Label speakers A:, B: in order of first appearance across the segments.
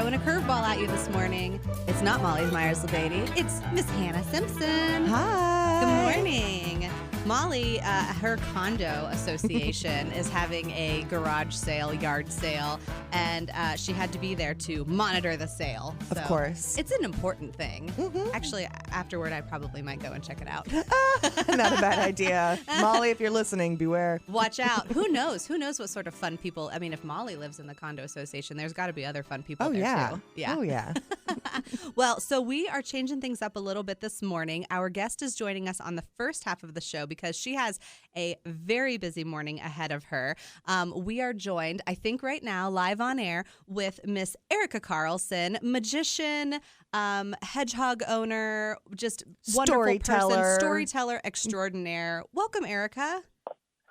A: throwing a curveball at you this morning. It's not Molly's Meyers LaBadie. It's Miss Hannah Simpson.
B: Hi.
A: Good morning. Molly, her condo association is having a garage sale, yard sale, and she had to be there to monitor the sale.
B: So of course.
A: It's an important thing. Mm-hmm. Actually, afterward, I probably might go and check it out.
B: Not a bad idea. Molly, if you're listening, beware.
A: Watch out. Who knows? Who knows what sort of fun people? I mean, if Molly lives in the condo association, there's got to be other fun people there, too. Yeah.
B: Oh, yeah.
A: Well, so we are changing things up a little bit this morning. Our guest is joining us on the first half of the show because she has a very busy morning ahead of her. We are joined, I think right now, live on air with Miss Erica Carlson, magician, hedgehog owner, just wonderful person, storyteller extraordinaire. Welcome, Erica.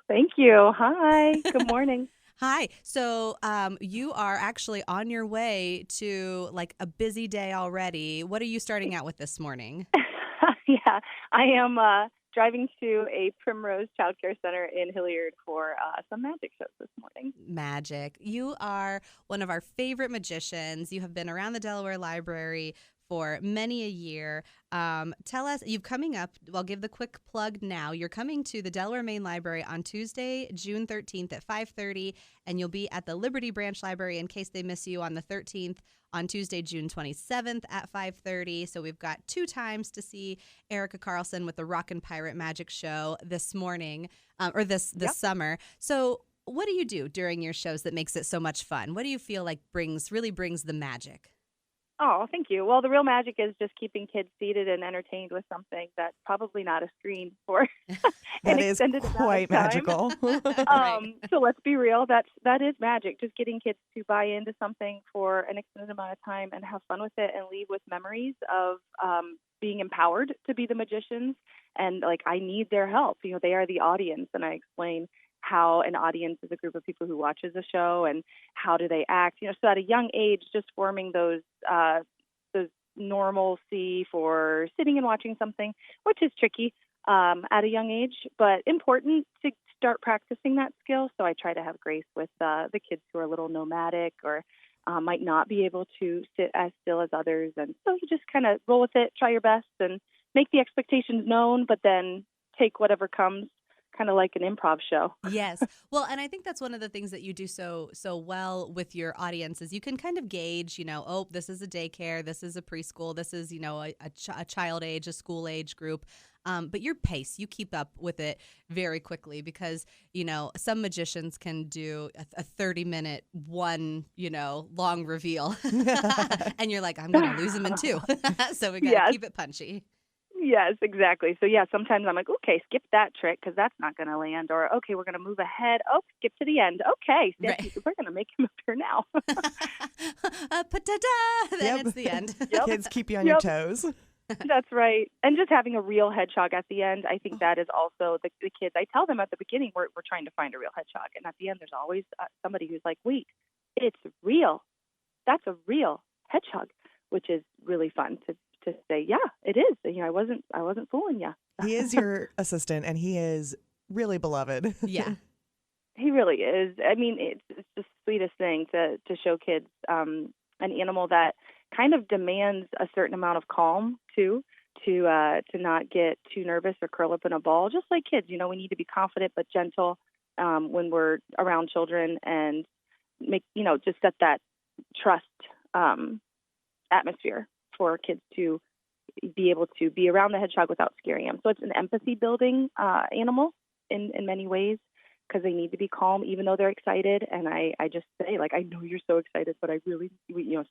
C: Thank you. Hi. Good morning.
A: Hi. So you are actually on your way to like a busy day already. What are you starting out with this morning?
C: Yeah, I am driving to a Primrose Child Care Center in Hilliard for some magic shows this morning.
A: Magic. You are one of our favorite magicians. You have been around the Delaware Library for many a year. Tell us, you're coming up, I'll give the quick plug now. You're coming to the Delaware Main Library on Tuesday, June 13th at 5:30, and you'll be at the Liberty Branch Library in case they miss you on the 13th, on Tuesday, June 27th at 5:30. So we've got 2 times to see Erica Carlson with the Rockin' Pirate Magic Show this morning, or this summer. So what do you do during your shows that makes it so much fun? What do you feel like really brings the magic?
C: Oh, thank you. Well, the real magic is just keeping kids seated and entertained with something that's probably not a screen for
B: that is quite magical.
C: So let's be real. That is magic. Just getting kids to buy into something for an extended amount of time and have fun with it and leave with memories of being empowered to be the magicians. And like, I need their help. You know, they are the audience, and I explain how an audience is a group of people who watches a show and how do they act. You know, so at a young age, just forming those normalcy for sitting and watching something, which is tricky at a young age, but important to start practicing that skill. So I try to have grace with the kids who are a little nomadic or might not be able to sit as still as others. And so you just kind of roll with it, try your best, and make the expectations known, but then take whatever comes, kind of like an improv show.
A: Yes. Well, and I think that's one of the things that you do so well with your audience is you can kind of gauge, you know, oh, this is a daycare, this is a preschool, this is, you know, a child age, a school age group. But your pace, you keep up with it very quickly because, you know, some magicians can do a 30-minute long reveal. And you're like, I'm going to lose them in 2. So we got to keep it punchy.
C: Yes, exactly. So, sometimes I'm like, okay, skip that trick because that's not going to land. Or, okay, we're going to move ahead. Oh, skip to the end. Okay, right. We're going to make him appear now.
A: Then it's the end.
B: Yep. Kids keep you on your toes.
C: That's right. And just having a real hedgehog at the end, I think that is also the kids. I tell them at the beginning, we're trying to find a real hedgehog. And at the end, there's always somebody who's like, wait, it's real. That's a real hedgehog, which is really fun to say, yeah, it is. You know, I wasn't fooling you.
B: He is your assistant, and he is really beloved.
A: Yeah,
C: he really is. I mean, it's the sweetest thing to show kids an animal that kind of demands a certain amount of calm too, to not get too nervous or curl up in a ball. Just like kids, you know, we need to be confident but gentle when we're around children and make, you know, just set that trust atmosphere for kids to be able to be around the hedgehog without scaring them. So it's an empathy building animal in many ways because they need to be calm even though they're excited. And I just say, like, I know you're so excited, but I really,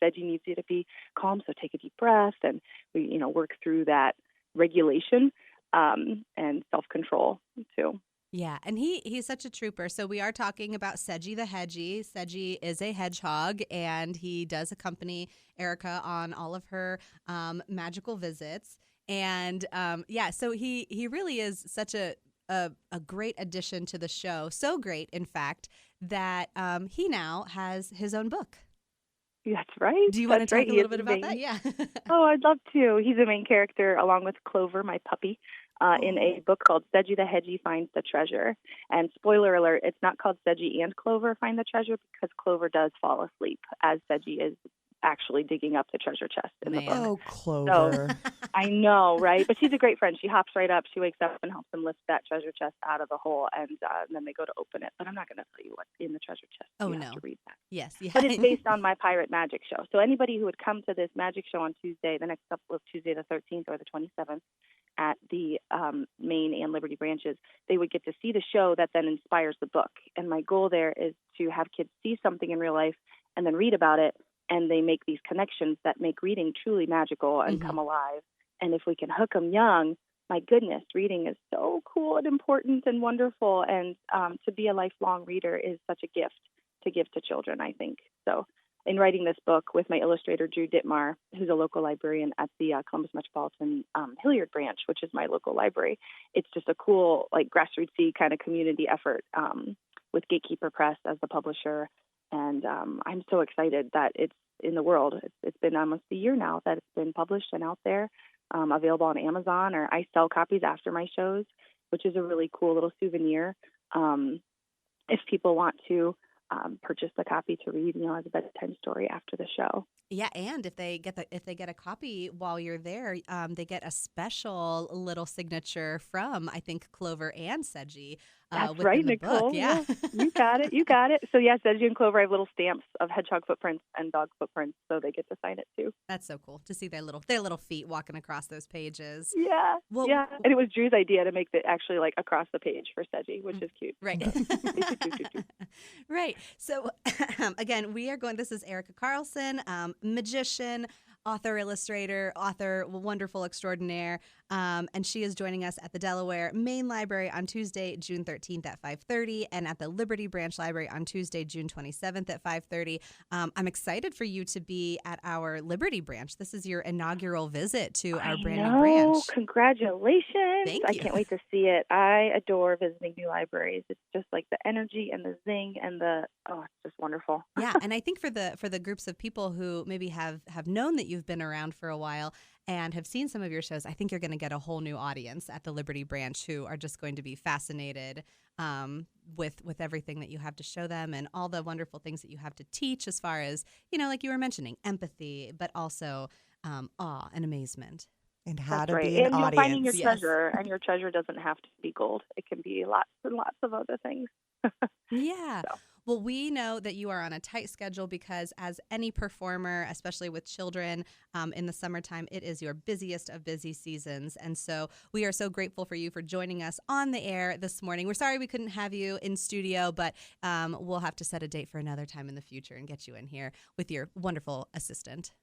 C: Sedgy needs you to be calm. So take a deep breath and we, you know, work through that regulation and self-control too.
A: Yeah, and he's such a trooper. So we are talking about Sedgy the Hedgie. Sedgy is a hedgehog, and he does accompany Erica on all of her magical visits. And so he really is such a great addition to the show. So great, in fact, that he now has his own book.
C: That's right.
A: Do you want to talk a little bit about that? Yeah.
C: Oh, I'd love to. He's the main character along with Clover, my puppy. In a book called Sedgy the Hedgie Finds the Treasure. And spoiler alert, it's not called Sedgy and Clover Find the Treasure because Clover does fall asleep as Sedgy is actually digging up the treasure chest in the book.
B: Oh, Clover.
C: So, I know, right? But she's a great friend. She hops right up. She wakes up and helps them lift that treasure chest out of the hole, and then they go to open it. But I'm not going to tell you what's in the treasure chest.
A: Oh,
C: you
A: no.
C: have to read that.
A: Yes. Yeah.
C: But it's based on my pirate magic show. So anybody who would come to this magic show on Tuesday, the next couple of Tuesday the 13th or the 27th at the Maine and Liberty branches, they would get to see the show that then inspires the book. And my goal there is to have kids see something in real life and then read about it, and they make these connections that make reading truly magical and come alive. And if we can hook them young, my goodness, reading is so cool and important and wonderful. And to be a lifelong reader is such a gift to give to children, I think. So in writing this book with my illustrator, Drew Dittmar, who's a local librarian at the Columbus Metropolitan Hilliard branch, which is my local library, it's just a cool, like, grassrootsy kind of community effort with Gatekeeper Press as the publisher. And I'm so excited that it's in the world. It's been almost a year now that it's been published and out there, available on Amazon, or I sell copies after my shows, which is a really cool little souvenir. If people want to purchase the copy to read, as a bedtime story after the show.
A: Yeah, and if they get a copy while you're there, they get a special little signature from, I think, Clover and Seji.
C: That's right, Nicole.
A: Book. Yeah,
C: you got it. You got it. So yeah, Seji and Clover have little stamps of hedgehog footprints and dog footprints, so they get to sign it too.
A: that's so cool to see their little feet walking across those pages.
C: Yeah,
A: Well,
C: yeah. And it was Drew's idea to make it actually like across the page for Seji, which is cute.
A: Right. Right. So again, this is Erica Carlson, magician, author, illustrator, wonderful extraordinaire. And she is joining us at the Delaware Main Library on Tuesday, June 13th at 5:30, and at the Liberty Branch Library on Tuesday, June 27th at 5:30. I'm excited for you to be at our Liberty Branch. This is your inaugural visit to our brand new branch.
C: Congratulations.
A: Thank
C: I
A: you.
C: can't wait to see it. I adore visiting new libraries. It's just like the energy and the zing and it's just wonderful.
A: Yeah, and I think for the groups of people who maybe have known that you've been around for a while and have seen some of your shows, I think you're going to get a whole new audience at the Liberty Branch who are just going to be fascinated with everything that you have to show them and all the wonderful things that you have to teach as far as, like you were mentioning, empathy, but also awe and amazement.
B: And how
C: That's
B: to
C: right.
B: be an
C: and
B: audience.
C: You're finding your
A: Yes.
C: treasure, and your treasure doesn't have to be gold. It can be lots and lots of other things.
A: Yeah.
C: So.
A: Well, we know that you are on a tight schedule because as any performer, especially with children in the summertime, it is your busiest of busy seasons. And so we are so grateful for you for joining us on the air this morning. We're sorry we couldn't have you in studio, but we'll have to set a date for another time in the future and get you in here with your wonderful assistant.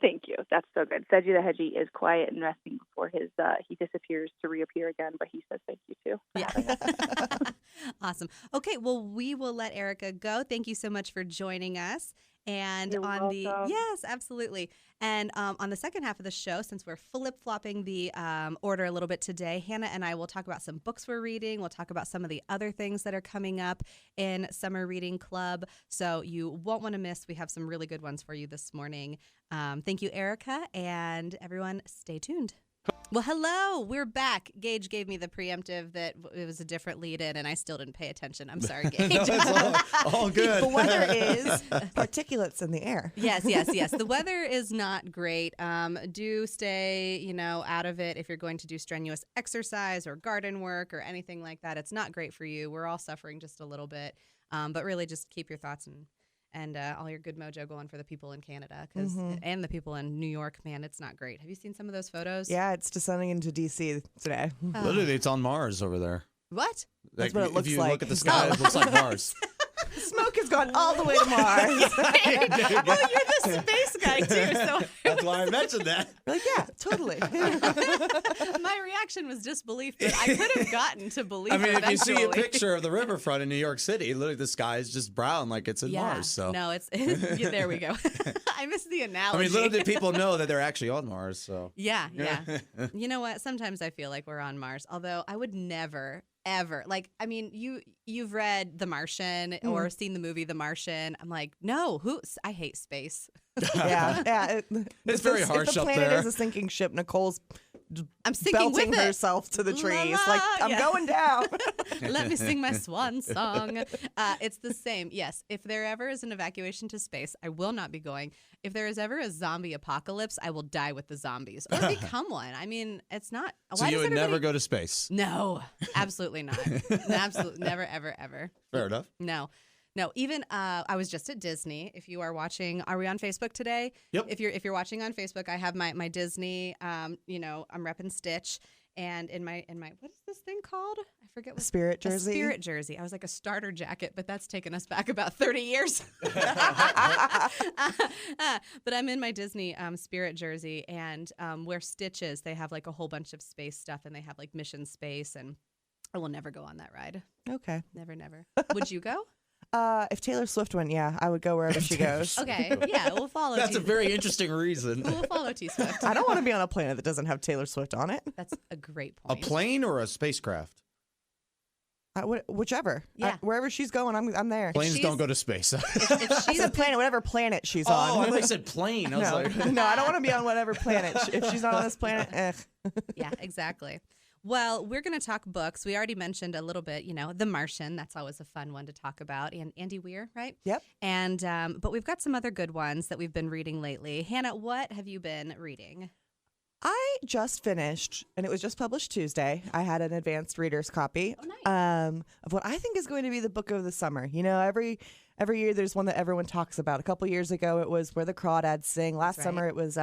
C: Thank you. That's so good. Seji the Hedgie is quiet and resting before he disappears to reappear again, but he says thank you too.
A: Yeah. Awesome. Okay, well, we will let Erica go. Thank you so much for joining us. And
C: You're welcome.
A: yes, absolutely. And on the second half of the show, since we're flip-flopping the order a little bit today, Hannah and I will talk about some books we're reading. We'll talk about some of the other things that are coming up in Summer Reading Club. So you won't want to miss. We have some really good ones for you this morning. Thank you, Erica, and everyone, stay tuned. Well, hello, we're back. Gage gave me the preemptive that it was a different lead-in, and I still didn't pay attention. I'm sorry, Gage.
D: No, it's all good.
B: The weather is particulates in the air.
A: Yes. The weather is not great. Do stay, out of it if you're going to do strenuous exercise or garden work or anything like that. It's not great for you. We're all suffering just a little bit, but really just keep your thoughts and all your good mojo going for the people in Canada and the people in New York. Man, it's not great. Have you seen some of those photos?
B: Yeah, it's descending into D.C. today.
D: Literally, it's on Mars over there.
A: What?
B: That's what it looks
D: If you
B: like.
D: look at the sky, it looks like Mars.
B: Smoke has gone all the way to Mars.
A: Well, you're the space guy, too, so
D: That's why I mentioned that.
B: We're like, yeah, totally.
A: my reaction was disbelief, but I could have gotten to believe
D: I mean, if you see a
A: eventually.
D: picture of the riverfront in New York City, literally the sky is just brown like it's in
A: Yeah.
D: Mars. So
A: No, it's yeah, there we go. I missed the
D: I
A: analogy.
D: mean, little did people know that they're actually on Mars. So
A: Yeah. You know what? Sometimes I feel like we're on Mars, although I would never, ever. Like, I mean, you've read The Martian or seen the movie The Martian. I'm like, no, I hate space.
B: Yeah.
D: It's very harsh
B: if the
D: up
B: planet
D: there.
B: is a sinking ship, Nicole's
A: I'm sinking
B: belting
A: with it.
B: herself to the
A: La,
B: trees.
A: la,
B: Like, I'm
A: yeah.
B: going down.
A: Let me sing my swan song. It's the same. Yes. If there ever is an evacuation to space, I will not be going. If there is ever a zombie apocalypse, I will die with the zombies or become one. I mean, it's not.
D: So you would never go to space.
A: No, absolutely not. Absolutely never, ever, ever.
D: Fair enough.
A: No. No, even I was just at Disney. If you are watching, are we on Facebook today?
D: Yep.
A: If you're watching on Facebook, I have my Disney. I'm repping Stitch, and in my what is this thing called? I forget what
B: Spirit jersey.
A: A Spirit jersey. I was like a starter jacket, but that's taken us back about 30 years. But I'm in my Disney Spirit jersey, and where Stitch is, they have like a whole bunch of space stuff, and they have like mission space, and I will never go on that ride.
B: Okay.
A: Never, never. Would you go?
B: If Taylor Swift went, yeah, I would go wherever she goes.
A: Okay, yeah, we'll follow.
D: That's a very interesting reason.
A: We'll follow T Swift.
B: I don't want to be on a planet that doesn't have Taylor Swift on it.
A: That's a great
D: A
A: point.
D: plane or a spacecraft?
B: Whichever.
A: Yeah.
B: Wherever she's going, I'm there.
D: Planes
A: she's-
D: don't go to space.
A: If
B: I
A: she's
B: said planet, whatever planet she's
D: Oh, I
B: on.
D: thought you said plane. I was
B: No,
D: like,
B: no, I don't want to be on whatever planet. If she's not on this planet,
A: yeah, exactly. Well, we're going to talk books. We already mentioned a little bit, The Martian. That's always a fun one to talk about. And Andy Weir, right?
B: Yep.
A: And but we've got some other good ones that we've been reading lately. Hannah, what have you been reading?
B: I just finished, and it was just published Tuesday. I had an advanced reader's copy of what I think is going to be the book of the summer. Every year there's one that everyone talks about. A couple years ago, it was Where the Crawdads Sing. Last
A: right.
B: summer, it was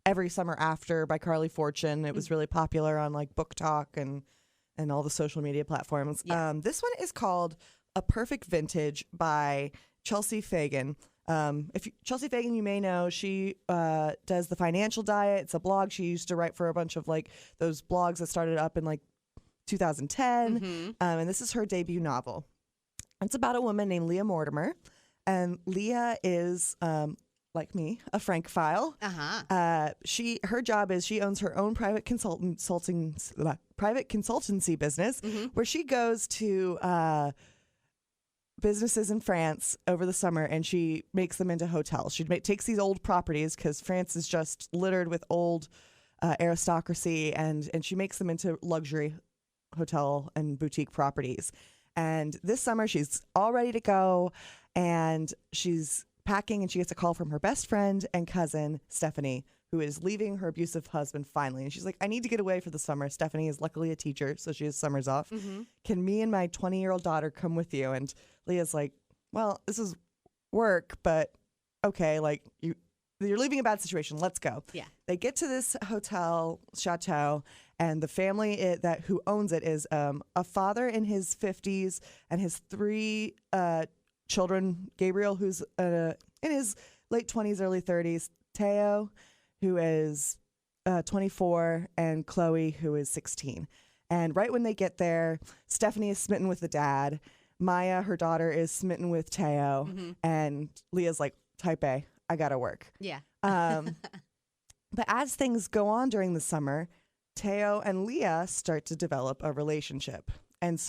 B: Every Summer After by Carly Fortune. It was really popular on like Book Talk and all the social media platforms.
A: Yeah.
B: This one is called A Perfect Vintage by Chelsea Fagan. Chelsea Fagan, you may know, she does The Financial Diet. It's a blog she used to write for a bunch of like those blogs that started up in like 2010.
A: Mm-hmm.
B: And this is her debut novel. It's about a woman named Leah Mortimer. And Leah is, like me, a Francophile. Her job is she owns her own private consultancy business where she goes to businesses in France over the summer and she makes them into hotels. She takes these old properties because France is just littered with old aristocracy and she makes them into luxury hotel and boutique properties. And this summer she's all ready to go and she's packing and she gets a call from her best friend and cousin, Stephanie, who is leaving her abusive husband finally. And she's like, I need to get away for the summer. Stephanie is luckily a teacher, so she has summers off. Can me and my 20-year-old daughter come with you? And Leah's like, well, this is work, but okay, like you're leaving a bad situation. Let's go.
A: Yeah.
B: They get to this hotel, chateau, and the family who owns it is a father in his 50s and his 3 children, Gabriel, who's in his late 20s, early 30s, Teo, who is 24, and Chloe, who is 16. And right when they get there, Stephanie is smitten with the dad. Maya, her daughter, is smitten with Teo. And Leah's like, type A, I gotta work.
A: Yeah.
B: But as things go on during the summer, Teo and Leah start to develop a relationship. And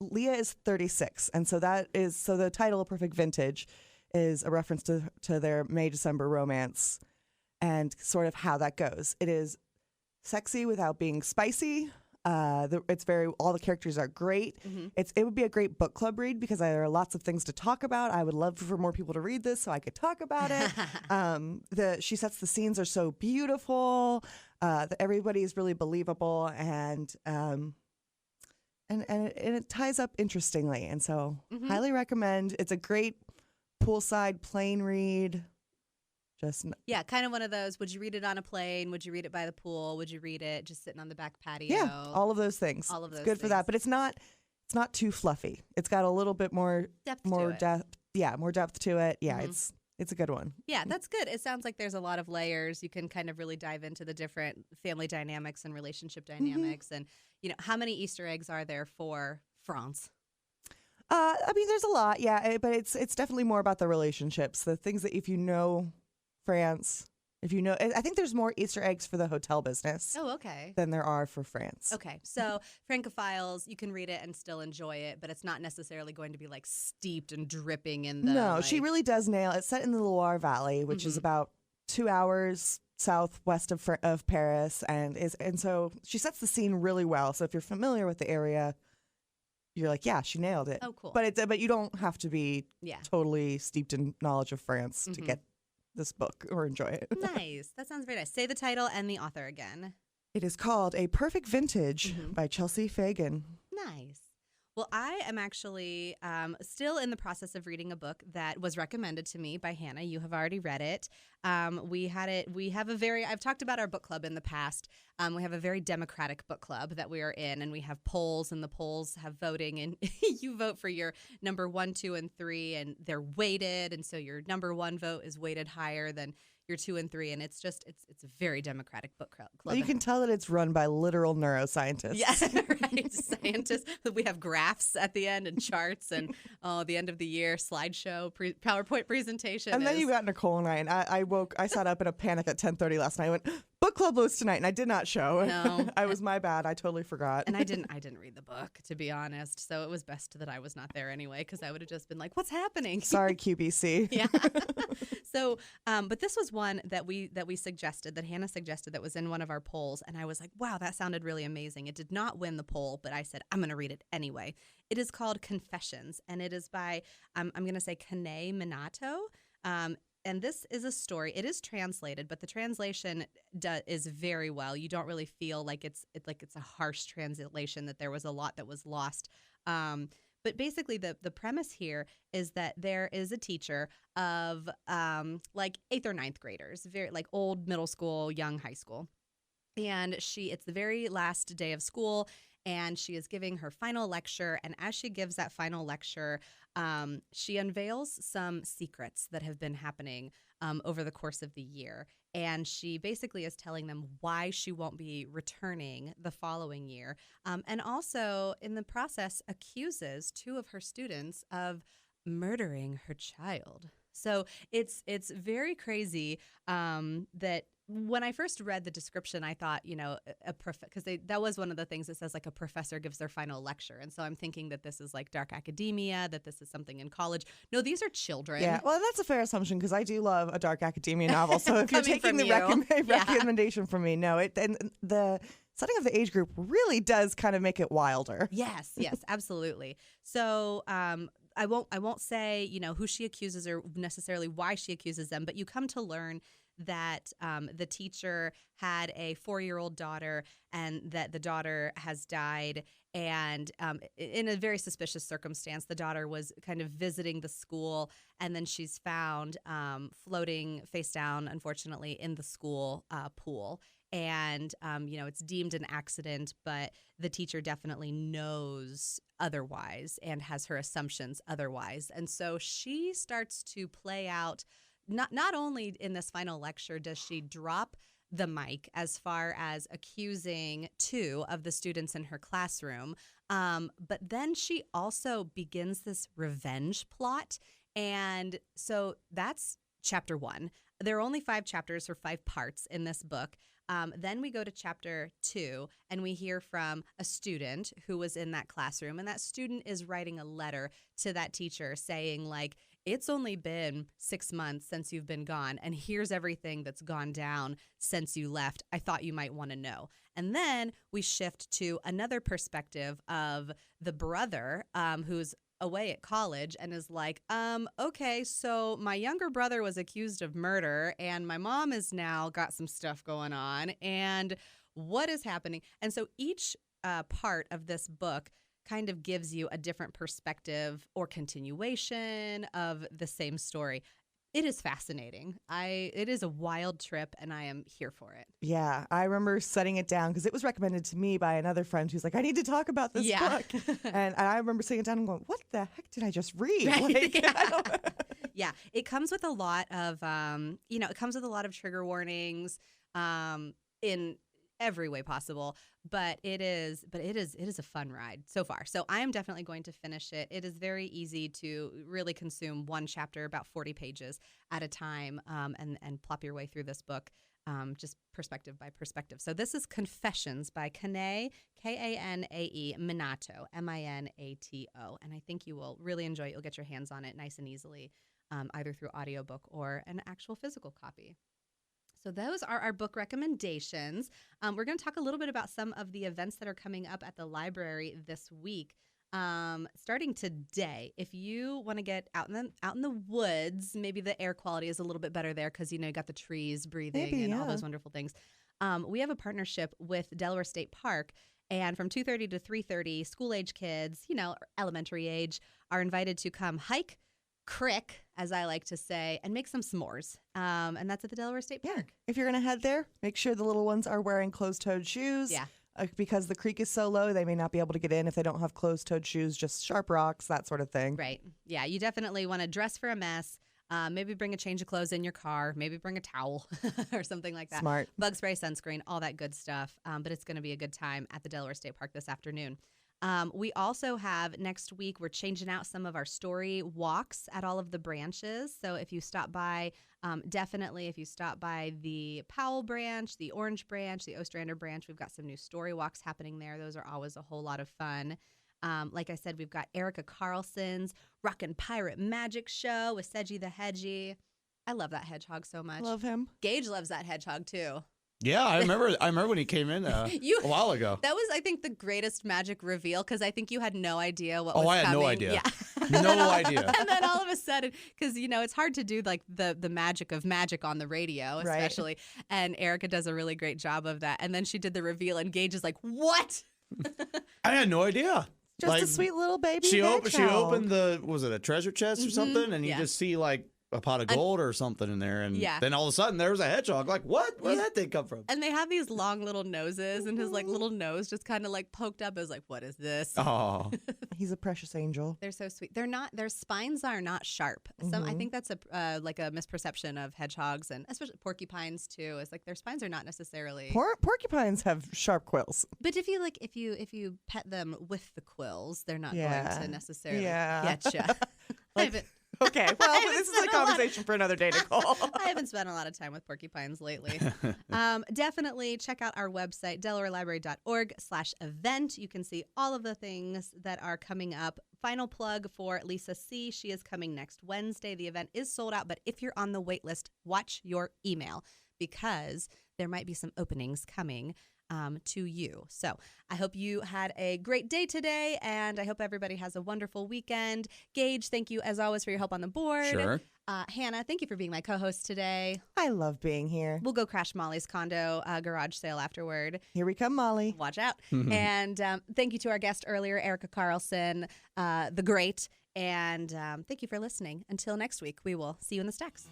B: Leah is 36, and so the title, A Perfect Vintage, is a reference to their May-December romance and sort of how that goes. It is sexy without being spicy. It's all the characters are great. It would be a great book club read because there are lots of things to talk about. I would love for more people to read this so I could talk about it. She sets the scenes are so beautiful. Everybody is really believable and it ties up interestingly. And so highly recommend. It's a great poolside plane read.
A: Yeah, kind of one of those. Would you read it on a plane? Would you read it by the pool? Would you read it just sitting on the back patio?
B: Yeah, all of those things.
A: All of those
B: It's good for that, but it's not too fluffy. It's got a little bit more
A: depth
B: depth. Yeah, more depth to it. Yeah, it's a good one.
A: Yeah, that's good. It sounds like there's a lot of layers. You can kind of really dive into the different family dynamics and relationship dynamics. And, how many Easter eggs are there for France?
B: I mean, there's a lot, yeah, but it's definitely more about the relationships, the things that if you know France, I think there's more Easter eggs for the hotel business.
A: Oh, okay.
B: Than there are for France.
A: Okay, so Francophiles, you can read it and still enjoy it, but it's not necessarily going to be like steeped and dripping in the.
B: No, she really does nail it. It's set in the Loire Valley, which is about 2 hours southwest of Paris, and so she sets the scene really well. So if you're familiar with the area, you're like, yeah, she nailed it.
A: Oh, cool.
B: But you don't have to be
A: Yeah.
B: totally steeped in knowledge of France to get this book or enjoy it.
A: Nice. That sounds very nice. Say the title and the author again.
B: It is called A Perfect Vintage by Chelsea Fagan.
A: Nice. Well, I am actually still in the process of reading a book that was recommended to me by Hannah. You have already read it. I've talked about our book club in the past. We have a very democratic book club that we are in, and we have polls, and the polls have voting, and you vote for your number 1, 2, and 3, and they're weighted, and so your number 1 vote is weighted higher than your 2 and 3, and it's a very democratic book club.
B: Well, you can tell that it's run by literal neuroscientists.
A: Yes, right. Scientists. We have graphs at the end and charts, and the end of the year slideshow, PowerPoint presentation.
B: And then you got Nicole and I sat up in a panic at 10:30 last night. I went, book club loose tonight, and I did not show.
A: No,
B: I was my bad. I totally forgot.
A: And I didn't read the book, to be honest. So it was best that I was not there anyway, because I would have just been like, "What's happening?"
B: Sorry, QBC.
A: Yeah. So, but this was one that we suggested, that Hannah suggested, that was in one of our polls, and I was like, "Wow, that sounded really amazing." It did not win the poll, but I said, "I'm going to read it anyway." It is called Confessions, and it is by I'm going to say Kanae Minato. And this is a story. It is translated, but the translation is very well. You don't really feel like it's a harsh translation, that there was a lot that was lost. But basically, the premise here is that there is a teacher of like 8th or 9th graders, very like old middle school, young high school. And it's the very last day of school, and she is giving her final lecture. And as she gives that final lecture, she unveils some secrets that have been happening over the course of the year. And she basically is telling them why she won't be returning the following year. And also, in the process, accuses 2 of her students of murdering her child. So it's very crazy that when I first read the description, I thought, because that was one of the things that says like a professor gives their final lecture. And so I'm thinking that this is like dark academia, that this is something in college. No, these are children.
B: Yeah, well, that's a fair assumption, because I do love a dark academia novel. So if you're taking the recommendation from me, no, and the setting of the age group really does kind of make it wilder.
A: Yes, absolutely. So I won't say, who she accuses or necessarily why she accuses them, but you come to learn that the teacher had a 4-year-old daughter, and that the daughter has died. And in a very suspicious circumstance, the daughter was kind of visiting the school, and then she's found floating face down, unfortunately, in the school pool. And, it's deemed an accident, but the teacher definitely knows otherwise and has her assumptions otherwise. And so she starts to play out. Not only in this final lecture does she drop the mic as far as accusing 2 of the students in her classroom, but then she also begins this revenge plot. And so that's chapter 1. There are only 5 chapters or 5 parts in this book. Then we go to chapter 2, and we hear from a student who was in that classroom, and that student is writing a letter to that teacher saying, like, it's only been 6 months since you've been gone, and here's everything that's gone down since you left. I thought you might want to know. And then we shift to another perspective of the brother who's away at college and is like, okay, so my younger brother was accused of murder, and my mom has now got some stuff going on, and what is happening? And so each part of this book kind of gives you a different perspective or continuation of the same story. It is fascinating. It is a wild trip, and I am here for it.
B: Yeah, I remember setting it down because it was recommended to me by another friend who's like, I need to talk about this book. And I remember sitting it down and going, what the heck did I just read?
A: Right? Yeah, it comes with a lot of, it comes with a lot of trigger warnings in every way possible, but it is a fun ride so far. So I am definitely going to finish it. It is very easy to really consume one chapter, about 40 pages at a time, and plop your way through this book, just perspective by perspective. So this is Confessions by Kanae, Kanae Minato, Minato, and I think you will really enjoy it. You'll get your hands on it nice and easily, either through audiobook or an actual physical copy. So those are our book recommendations. We're going to talk a little bit about some of the events that are coming up at the library this week. Starting today, if you want to get out in the woods, maybe the air quality is a little bit better there because you got the trees breathing and all those wonderful things. We have a partnership with Delaware State Park, and from 2:30 to 3:30, school-age kids, elementary age, are invited to come hike, crick, as I like to say, and make some s'mores. And that's at the Delaware State Park.
B: Yeah. If you're going to head there, make sure the little ones are wearing closed-toed shoes.
A: Yeah.
B: Because the creek is so low, they may not be able to get in if they don't have closed-toed shoes, just sharp rocks, that sort of thing.
A: Right. Yeah, you definitely want to dress for a mess. Maybe bring a change of clothes in your car. Maybe bring a towel or something like that.
B: Smart.
A: Bug spray, sunscreen, all that good stuff. But it's going to be a good time at the Delaware State Park this afternoon. We also have next week, we're changing out some of our story walks at all of the branches. So if you stop by, definitely if you stop by the Powell branch, the Orange branch, the Ostrander branch, we've got some new story walks happening there. Those are always a whole lot of fun. Like I said, we've got Erica Carlson's Rockin' Pirate Magic Show with Sedgy the Hedgie. I love that hedgehog so much.
B: Love him.
A: Gage loves that hedgehog too.
D: Yeah, I remember when he came in a while ago.
A: That was, I think, the greatest magic reveal because I think you had no idea what was
D: coming. Oh, I had no idea. Yeah. No idea.
A: And then all of a sudden, because, it's hard to do like the magic of magic on the radio, especially. Right. And Erica does a really great job of that. And then she did the reveal and Gage is like, what?
D: I had no idea.
B: Just a sweet little baby.
D: She opened was it a treasure chest or something? And you just see a pot of gold or something in there. And then all of a sudden there was a hedgehog. Like, what? Where did that thing come from?
A: And they have these long little noses and his little nose just kind of poked up. I was like, what is this?
D: Oh,
B: he's a precious angel.
A: They're so sweet. Their spines are not sharp. I think that's a misperception of hedgehogs and especially porcupines too. It's like their spines are not necessarily.
B: Porcupines have sharp quills.
A: But if you pet them with the quills, they're not going to necessarily get you.
B: Okay, well, this is a conversation for another day, Nicole.
A: I haven't spent a lot of time with porcupines lately. Definitely check out our website, DelawareLibrary.org/event. You can see all of the things that are coming up. Final plug for Lisa C. She is coming next Wednesday. The event is sold out, but if you're on the wait list, watch your email because there might be some openings coming to you. So I hope you had a great day today, and I hope everybody has a wonderful weekend. Gage, thank you as always for your help on the board.
D: Sure.
A: Hannah, thank you for being my co-host today.
B: I love being here.
A: We'll go crash Molly's condo garage sale afterward.
B: Here we come, Molly.
A: Watch out. And thank you to our guest earlier, Erica Carlson, the great. And thank you for listening. Until next week, we will see you in the stacks.